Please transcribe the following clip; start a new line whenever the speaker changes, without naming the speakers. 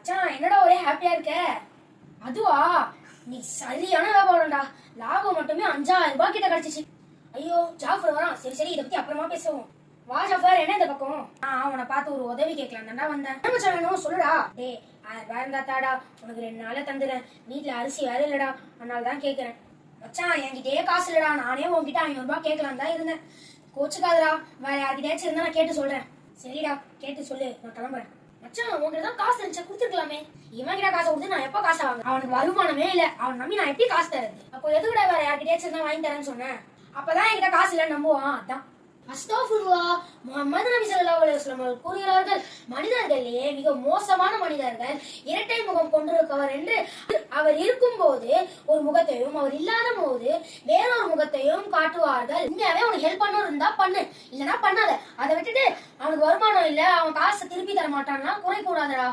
மச்சான் என்னடா ஒரே ஹாப்பியா இருக்க? அதுவா, நீ சரியான வியாபாரம்டா. லாபம் மட்டுமே 5000 ரூபாய் கிட்ட கிடைச்சிச்சு. ஐயோ ஜாஃபர் வரான். சரி சரி, இதை பத்தி அப்புறமா பேசுவோம். வா ஜாஃபர், என்ன இந்த பக்கம்? அவனை பார்த்து ஒரு உதவி கேட்கலாம் தான்டா வந்தேன். என்ன மச்சான் வேணும் சொல்லுடா. டேய் 1000 ரூபாய் இருந்தா தாடா, உனக்கு 2 நாள தந்துடுறேன். வீட்டுல அரிசி வேற இல்லடா, அதனால தான் கேட்கறேன். மச்சான் என்கிட்டயே காசு இல்லடா, நானே உன்கிட்ட 500 ரூபாய் கேட்கலாம் தான் இருந்தேன். கோச்சுக்காதடா, வேற யார்கிட்டயாச்சும் இருந்தா நான் கேட்டு சொல்றேன். சரிடா, கேட்டு சொல்லு, நான் கிளம்புறேன். மச்சான் உங்ககிட்ட தான் காசு இருந்துச்சு, கொடுத்துருக்கலாமே. இவன் கிட்ட காசை கொடுத்து நான் எப்ப காசை வாங்க? அவனுக்கு வருமானமே இல்ல, அவன் நம்பி நான் எப்படி காசு தரது? அப்போ எதுக்குடா வேற யார்கிட்டயாச்சும் இருந்தா வாங்கி தரேன்னு சொன்னேன்? அப்பதான் என்கிட்ட காசு இல்லைன்னு நம்புவான். அதான் அஸ்தக்ஃபிருல்லாஹ், முஹம்மது நபி ஸல்லல்லாஹு அலைஹி வஸல்லம் கூறுகிறார்கள், மனிதர்களே மிக மோசமான மனிதர்கள் இரட்டை முகம் கொண்டிருப்பவர் என்று. அவர் இருக்கும் போது ஒரு முகத்தையும் அவர் இல்லாத போது வேறொரு முகத்தையும் காட்டுவார்கள். உண்மையாவே உனக்கு ஹெல்ப் பண்ணணும் இருந்தா பண்ணு, இல்லைன்னா பண்ணாத. அதை விட்டுட்டு அவனுக்கு வருமானம் இல்ல, அவன் காசை திருப்பி தர மாட்டான்னா குறை கூடாதடா.